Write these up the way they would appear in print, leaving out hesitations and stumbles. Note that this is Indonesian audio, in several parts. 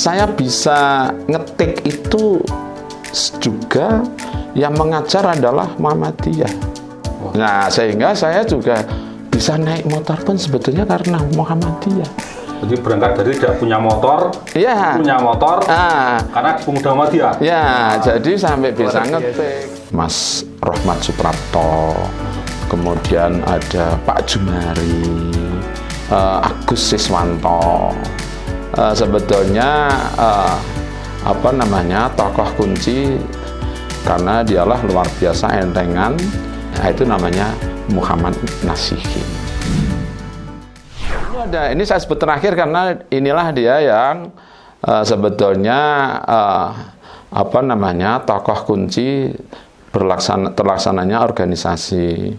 saya bisa ngetik itu juga yang mengajar adalah Muhammadiyah. Nah, sehingga saya juga bisa naik motor pun sebetulnya karena Muhammadiyah. Jadi berangkat dari tidak punya motor, ya, punya motor, karena pemuda Muhammadiyah. Ya, jadi sampai bisa ngetik. Mas Rohmat Suprapto, kemudian ada Pak Jumari, Agus Siswanto. Sebetulnya tokoh kunci karena dialah luar biasa entengan. Nah, itu namanya Muhammad Nasihin. Ini saya sebut terakhir karena inilah dia yang sebetulnya tokoh kunci terlaksananya organisasi,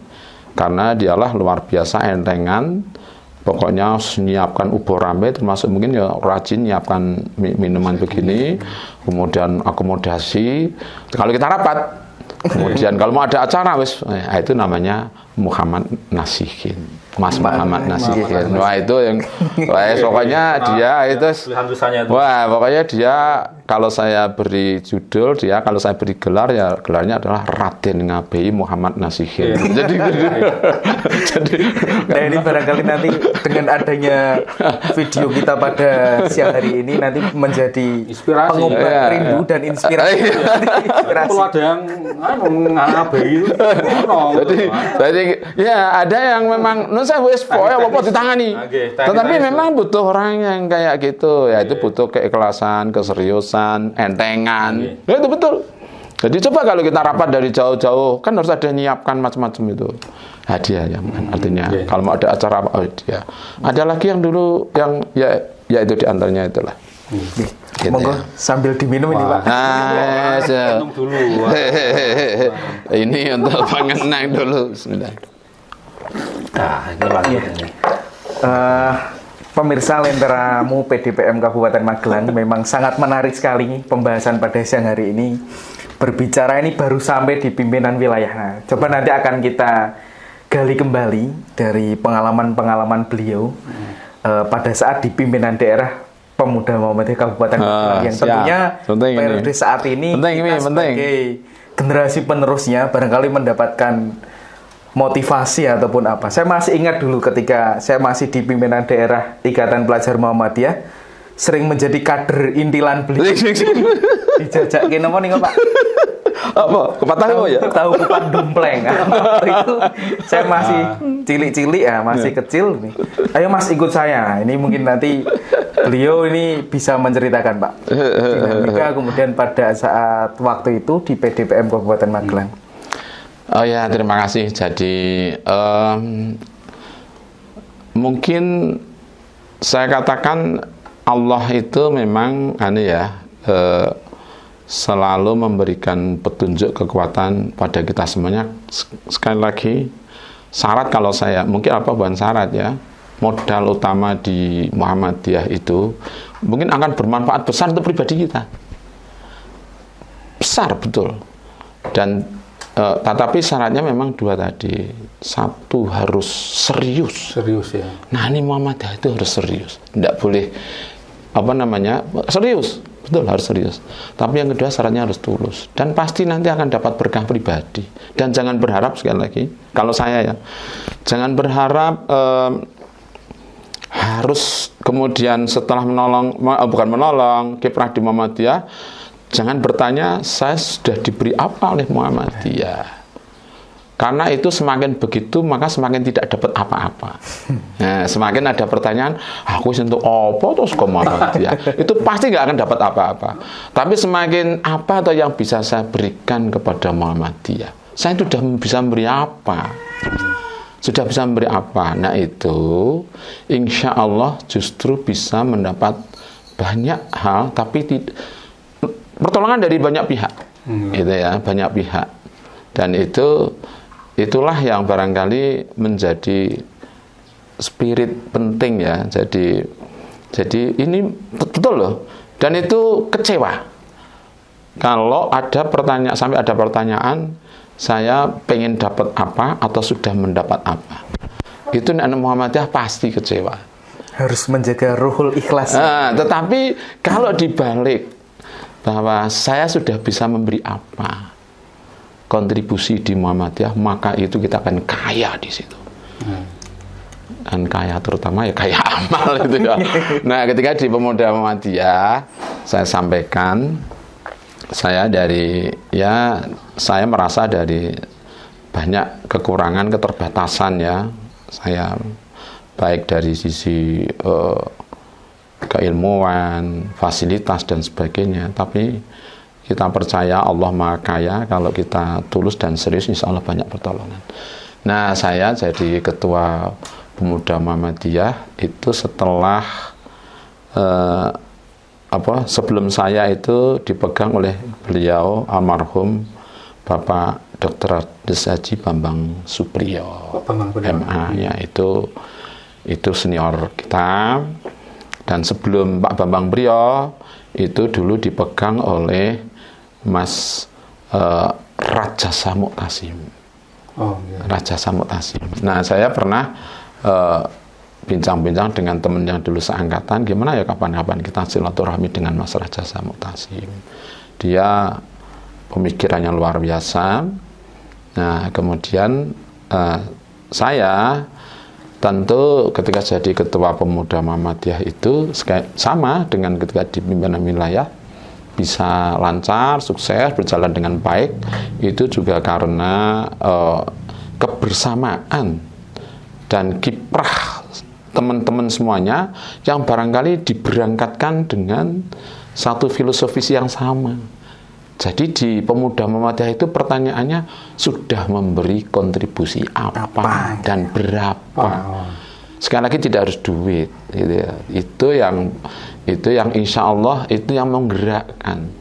karena dialah luar biasa entengan. Pokoknya menyiapkan ubur rame, termasuk mungkin ya rajin nyiapkan minuman begini, kemudian akomodasi. Kalau kita rapat, kemudian kalau mau ada acara, itu namanya Muhammad Nasihin. Mas Muhammad Nasihin. Wah, itu yang pokoknya dia itu. Wah, pokoknya dia, kalau saya beri judul, dia kalau saya beri gelar, ya gelarnya adalah Raden Ngabei Muhammad Nasihin. Jadi nah, ini barangkali nanti dengan adanya video kita pada siang hari ini nanti menjadi pengobat rindu dan inspirasi. Kalau ada yang ngabei itu, jadi ya ada yang memang saya apa ditangani. Tetapi memang butuh orang yang kayak gitu, ya itu butuh keikhlasan, keseriusan, entengan. Ya itu betul. Jadi coba kalau kita rapat dari jauh-jauh, kan harus ada nyiapkan macam-macam itu. Hadiah ya, artinya kalau mau ada acara hadiah. Ada lagi yang dulu yang ya itu diantaranya itulah. Gitu monggo ya. Sambil diminum ini Pak. Minum dulu. Ini untuk pengenang dulu. Bismillah. Nah, ini lagi ini. Pemirsa Lenteramu PDPM Kabupaten Magelang, memang sangat menarik sekali pembahasan pada siang hari ini. Berbicara ini baru sampai di pimpinan wilayah. Nah, coba nanti akan kita gali kembali dari pengalaman-pengalaman beliau pada saat di pimpinan daerah Pemuda Muhammadiyah Kabupaten Magelang yang tentunya periode saat ini kita sebagai generasi penerusnya barangkali mendapatkan motivasi ataupun apa. Saya masih ingat dulu ketika saya masih di pimpinan daerah Ikatan Pelajar Muhammadiyah, sering menjadi kader intilan beliau. Dijajakin apa nih Pak? Apa? Kupat tahu ya? Tahu kupat dumpleng. Waktu itu saya masih cilik-cilik ya, masih kecil nih. Ayo Mas ikut saya. Ini mungkin nanti beliau ini bisa menceritakan Pak. Dinamika kemudian pada saat waktu itu di PDPM Kabupaten Magelang. Oh ya, terima kasih. Jadi mungkin saya katakan Allah itu memang selalu memberikan petunjuk kekuatan pada kita semuanya. Sekali lagi, syarat kalau saya, mungkin apa bukan syarat ya, modal utama di Muhammadiyah itu mungkin akan bermanfaat besar untuk pribadi kita. Besar, betul. Dan tetapi syaratnya memang dua tadi. Satu, harus serius. Serius ya. Nah, ini Muhammadiyah itu harus serius. Tidak boleh serius. Betul, harus serius. Tapi yang kedua, syaratnya harus tulus. Dan pasti nanti akan dapat berkah pribadi. Dan jangan berharap, sekali lagi, kalau saya ya, jangan berharap harus kemudian setelah menolong kiprah di Muhammadiyah, jangan bertanya, saya sudah diberi apa oleh Muhammadiyah. Karena itu semakin begitu, maka semakin tidak dapat apa-apa. Nah, semakin ada pertanyaan, aku sentuh apa terus ke Muhammadiyah. Itu pasti nggak akan dapat apa-apa. Tapi semakin apa atau yang bisa saya berikan kepada Muhammadiyah, saya sudah bisa memberi apa. Sudah bisa memberi apa. Nah itu, insya Allah justru bisa mendapat banyak hal, tapi pertolongan dari banyak pihak, gitu ya, banyak pihak. Dan itulah yang barangkali menjadi spirit penting ya. Jadi ini betul loh. Dan itu kecewa kalau ada pertanyaan, sampai ada pertanyaan, saya pengen dapat apa atau sudah mendapat apa. Itu anak Muhammadiyah pasti kecewa. Harus menjaga ruhul ikhlas. Tetapi kalau dibalik bahwa saya sudah bisa memberi apa kontribusi di Muhammadiyah, maka itu kita akan kaya di situ. Dan kaya terutama ya kaya amal itu ya. Nah, ketika di Pemuda Muhammadiyah saya sampaikan saya merasa dari banyak kekurangan, keterbatasan ya. Saya baik dari sisi keilmuan, fasilitas dan sebagainya, tapi kita percaya Allah Maha Kaya. Kalau kita tulus dan serius, insya Allah banyak pertolongan. Nah, saya jadi ketua Pemuda Muhammadiyah itu setelah sebelum saya itu dipegang oleh beliau almarhum Bapak Dr. Haji Bambang Supriyo, MA, ya itu senior kita. Dan sebelum Pak Bambang Priyo itu dulu dipegang oleh Mas Rajasa Mu'tasim. Rajasa Mu'tasim. Nah, saya pernah bincang-bincang dengan teman yang dulu seangkatan, gimana ya kapan-kapan kita silaturahmi dengan Mas Rajasa Mu'tasim. Dia pemikirannya luar biasa. Nah, kemudian saya tentu ketika jadi ketua Pemuda Muhammadiyah itu sama dengan ketika di pimpinan wilayah bisa lancar, sukses, berjalan dengan baik, itu juga karena kebersamaan dan kiprah teman-teman semuanya yang barangkali diberangkatkan dengan satu filosofis yang sama. Jadi di Pemuda Muhammadiyah itu pertanyaannya sudah memberi kontribusi apa dan berapa. Sekali lagi tidak harus duit, gitu ya. Itu yang insya Allah itu yang menggerakkan.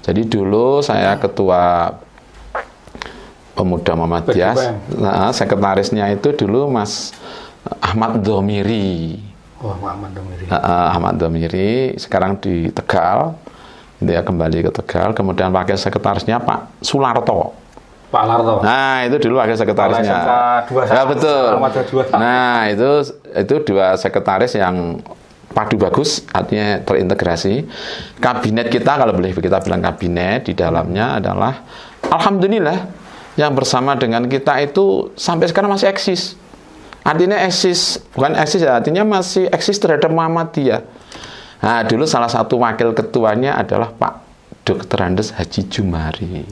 Jadi dulu saya ketua Pemuda Muhammadiyah, sekretarisnya itu dulu Mas Ahmad Dhomiri. Ahmad Dhomiri sekarang di Tegal. Dia kembali ke Tegal, kemudian wakil sekretarisnya Pak Sularto. Pak Larto. Nah, itu dulu wakil sekretarisnya. Ya, betul. Nah, itu dua sekretaris yang padu bagus, artinya terintegrasi. Kabinet kita, kalau boleh kita bilang kabinet, di dalamnya adalah alhamdulillah yang bersama dengan kita itu sampai sekarang masih eksis. Artinya eksis, bukan eksis ya, artinya masih eksis terhadap Muhammadiyah. Nah, dulu salah satu wakil ketuanya adalah Pak Dr. Andes Haji Jumari.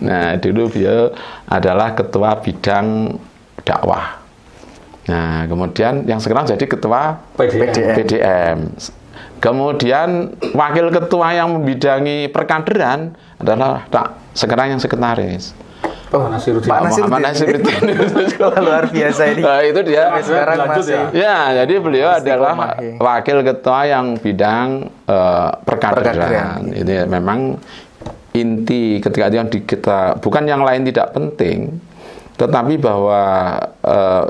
Nah, dulu beliau adalah ketua bidang dakwah. Nah, kemudian yang sekarang jadi ketua PDM. Kemudian wakil ketua yang membidangi perkaderan adalah sekarang yang sekretaris. Pak Nasiruddin. Luar biasa ini. Itu dia. Sekarang masih. Ya, jadi beliau adalah wakil ketua yang bidang perkaderan. Ini memang inti ketika kita bukan yang lain tidak penting, tetapi bahwa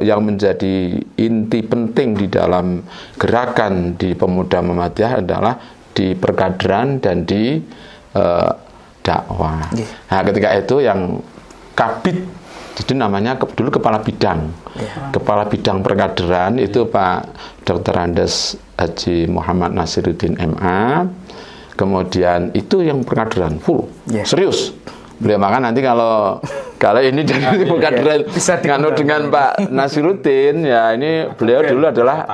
yang menjadi inti penting di dalam gerakan di Pemuda Muhammadiyah adalah di perkaderan dan di dakwah. Nah, ketika itu yang Kabid, jadi namanya dulu kepala bidang, kepala bidang perkaderan itu Pak Dr. Andes Haji Muhammad Nasiruddin MA. Kemudian itu yang perkaderan full, serius. Beliau makan nanti kalau ini dari perkaderan nganu dengan Pak Nasiruddin, ya ini beliau dulu adalah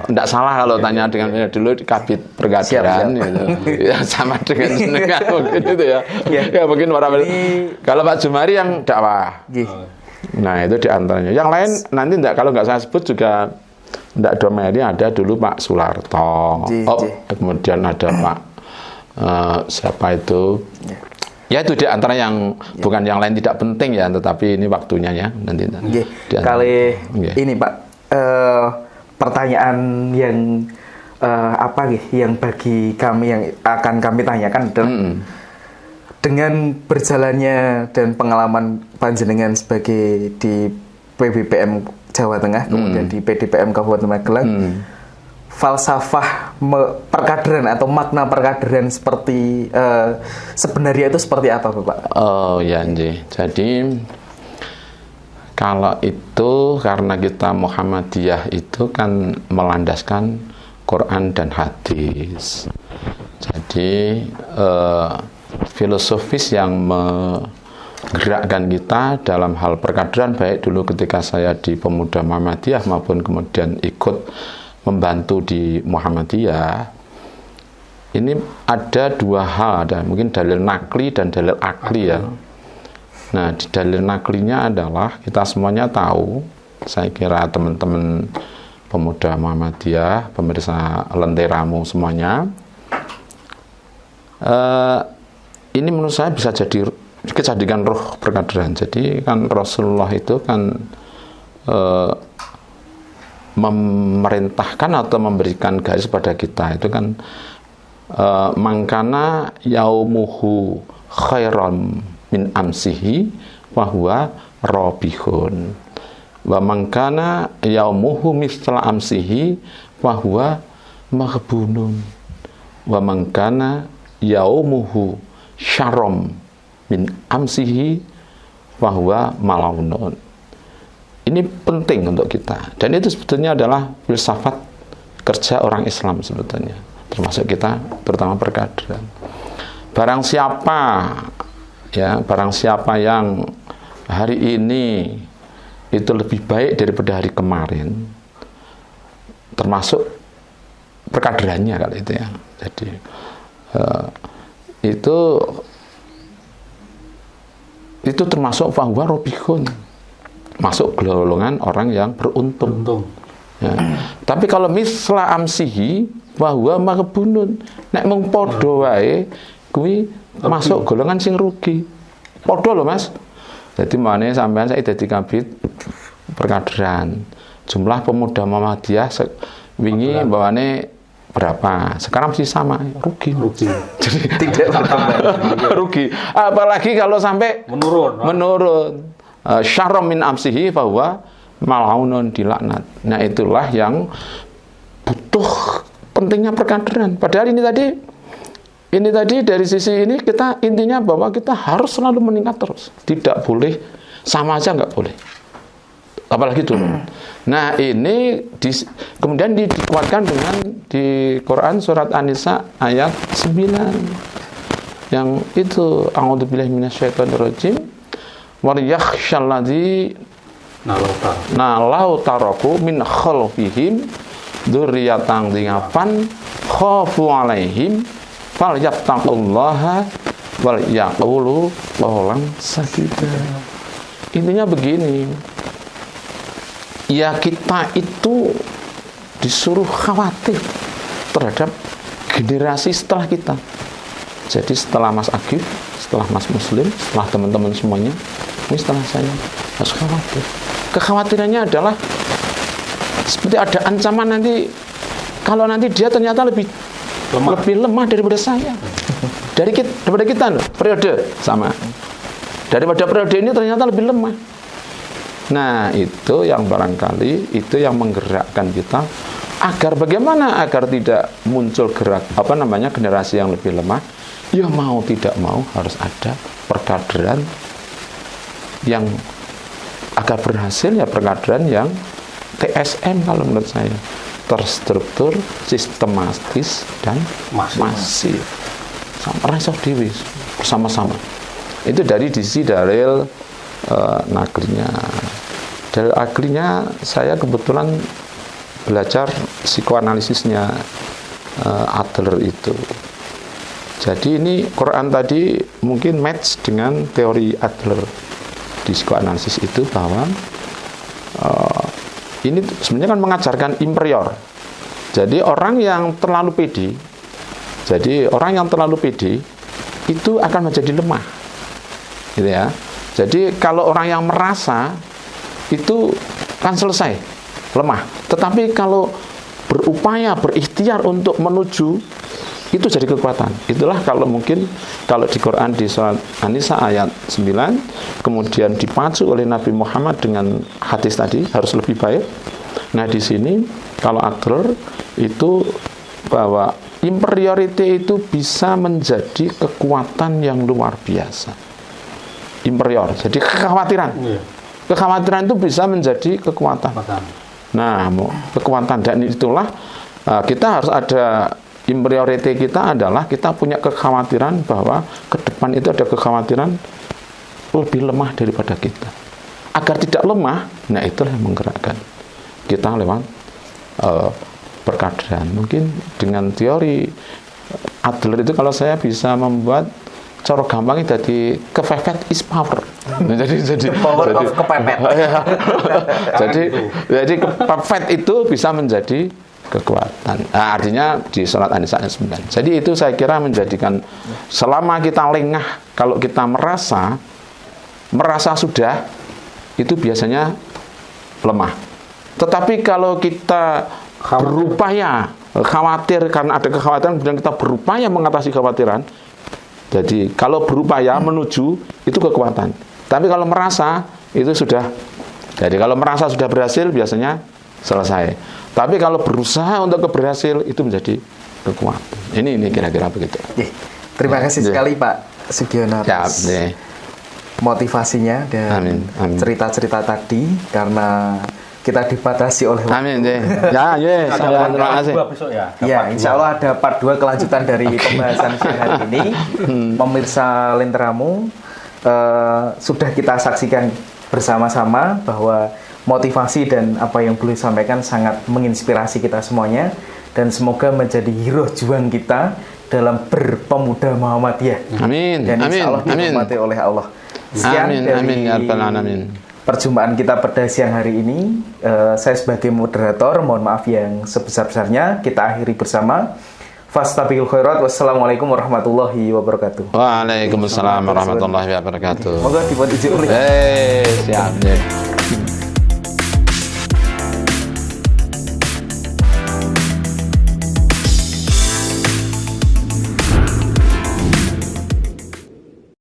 tidak salah kalau tanya dengan dulu Kabid perkaderan, gitu. Ya sama dengan mungkin itu ya. Ya mungkin kalau Pak Jumari yang dakwah. Nah itu diantaranya. Yang lain nanti kalau nggak saya sebut juga tidak domeni, ada dulu Pak Sularto. Kemudian ada Pak siapa itu? Ya itu di antara yang bukan yang lain tidak penting ya, tetapi ini waktunya ya nanti. Kali ini Pak, pertanyaan yang yang bagi kami yang akan kami tanyakan adalah dengan berjalannya dan pengalaman panjenengan sebagai di PBPM Jawa Tengah, kemudian di PDPM Kabupaten Magelang, falsafah perkaderan atau makna perkaderan seperti sebenarnya itu seperti apa, Bapak? Oh ya, jadi Kalau itu karena kita Muhammadiyah itu kan melandaskan Quran dan hadis. Jadi filosofis yang menggerakkan kita dalam hal perkaderan, baik dulu ketika saya di Pemuda Muhammadiyah maupun kemudian ikut membantu di Muhammadiyah. Ini ada dua hal, ada mungkin dalil nakli dan dalil akli ya. Nah, di dalil naklinya adalah kita semuanya tahu, saya kira teman-teman Pemuda Muhammadiyah, pemirsa Lenteramu semuanya, ini menurut saya bisa jadi kejadian roh perkaderan. Jadi kan Rasulullah itu kan memerintahkan atau memberikan garis pada kita itu kan mangkana yaumuhu khairan min amsihi fahuwa robihun wa mangkana yaumuhu mithla amsihi fahuwa maghbunun wa mangkana yaumuhu syarom min amsihi fahuwa malaunun. Ini penting untuk kita, dan itu sebetulnya adalah filsafat kerja orang Islam sebetulnya, termasuk kita terutama perkaderan. Barang siapa yang hari ini itu lebih baik daripada hari kemarin, termasuk perkaderannya kalau itu ya. Jadi itu termasuk fahuwa robihun, masuk golongan orang yang beruntung. Ya. Tapi kalau misla amsihi fahuwa maghbunun, nek mung padha wae kuwi masuk golongan sing rugi. Padha lho Mas. Jadi mane sampean saiki dadi kabit perkaderan. Jumlah pemuda Muhammadiyah wingi bawane berapa? Sekarang masih sama, rugi. Jadi Tidak bertambah. rugi. Apalagi kalau sampai menurun. Syarram min amsihi fahuwa malaunun, dilaknat. Nah, itulah yang butuh pentingnya perkaderan. Padahal ini tadi dari sisi ini kita intinya bahwa kita harus selalu meningkat terus. Tidak boleh sama aja, nggak boleh. Apalagi turun. Nah, ini kemudian dikuatkan dengan di Quran surat An-Nisa ayat 9. Yang itu a'udzubillahi minasyaitonirrajim wa yakhshalladzi nalau taraku min khalfihim dzurriyyatan dhingafan khafu alaihim falyattaqullaha wal yaqulu qawlan sadida. Intinya begini, ya kita itu disuruh khawatir terhadap generasi setelah kita. Jadi setelah Mas Agif, setelah Mas Muslim, setelah teman-teman semuanya, ini setelah saya harus khawatir. Kekhawatirannya adalah seperti ada ancaman nanti, kalau nanti dia ternyata lebih lemah daripada saya, daripada kita loh, periode sama, daripada periode ini ternyata lebih lemah. Nah, itu yang barangkali itu yang menggerakkan kita agar bagaimana agar tidak muncul generasi yang lebih lemah. Ya mau tidak mau harus ada perkaderan yang agar berhasil, ya perkaderan yang TSM kalau menurut saya, terstruktur, sistematis dan masif. Rise of Dewi bersama-sama. Itu dari sisi dalil naklinya. Dalil aklinya saya kebetulan belajar psikoanalisisnya Adler itu. Jadi ini Quran tadi mungkin match dengan teori Adler di psikoanalisis itu, bahwa ini sebenarnya kan mengajarkan imperior. Jadi orang yang terlalu pede, itu akan menjadi lemah, gitu ya. Jadi kalau orang yang merasa itu kan selesai, lemah. Tetapi kalau berupaya, berikhtiar untuk menuju, itu jadi kekuatan. Itulah kalau mungkin kalau di Quran di surat An-Nisa ayat 9 kemudian dipacu oleh Nabi Muhammad dengan hadis tadi harus lebih baik. Nah, di sini kalau Adler itu bahwa imperiority itu bisa menjadi kekuatan yang luar biasa. Imperior, jadi kekhawatiran. kekhawatiran itu bisa menjadi kekuatan. Nah, kekuatan, dan itulah kita harus ada priority kita adalah kita punya kekhawatiran bahwa ke depan itu ada kekhawatiran lebih lemah daripada kita. Agar tidak lemah, nah itulah yang menggerakkan kita lewat perkaderan. Mungkin dengan teori Adler itu kalau saya bisa membuat cara gampangnya jadi kepepet is power. Jadi Power of kepepet. jadi kepepet itu bisa menjadi kekuatan. Nah, artinya di surat An-Nisa ayat 9. Jadi itu saya kira menjadikan selama kita lengah, kalau kita merasa sudah, itu biasanya lemah. Tetapi kalau kita berupaya khawatir karena ada kekhawatiran, kemudian kita berupaya mengatasi kekhawatiran. Jadi kalau berupaya menuju itu kekuatan. Tapi kalau merasa itu sudah. Jadi kalau merasa sudah berhasil biasanya selesai. Tapi kalau berusaha untuk berhasil itu menjadi kekuatan. Ini kira-kira begitu. Terima kasih sekali Pak Sugiono atas motivasinya dan cerita-cerita tadi, karena kita dibatasi oleh waktu. Terima kasih. Ya, insya Allah ada part 2 kelanjutan dari pembahasan siang hari ini. Pemirsa Lenteramu, sudah kita saksikan bersama-sama bahwa motivasi dan apa yang beliau sampaikan sangat menginspirasi kita semuanya, dan semoga menjadi hero juang kita dalam berpemuda Muhammadiyah. Amin. Dan insya Allah dirahmati oleh Allah. Sekian dari perjumpaan kita pada siang hari ini. Saya sebagai moderator mohon maaf yang sebesar-besarnya. Kita akhiri bersama. Fastabiqul khairat. Wassalamualaikum warahmatullahi wabarakatuh. Waalaikumsalam warahmatullahi wabarakatuh. Moga dibuat izin oleh. Siap.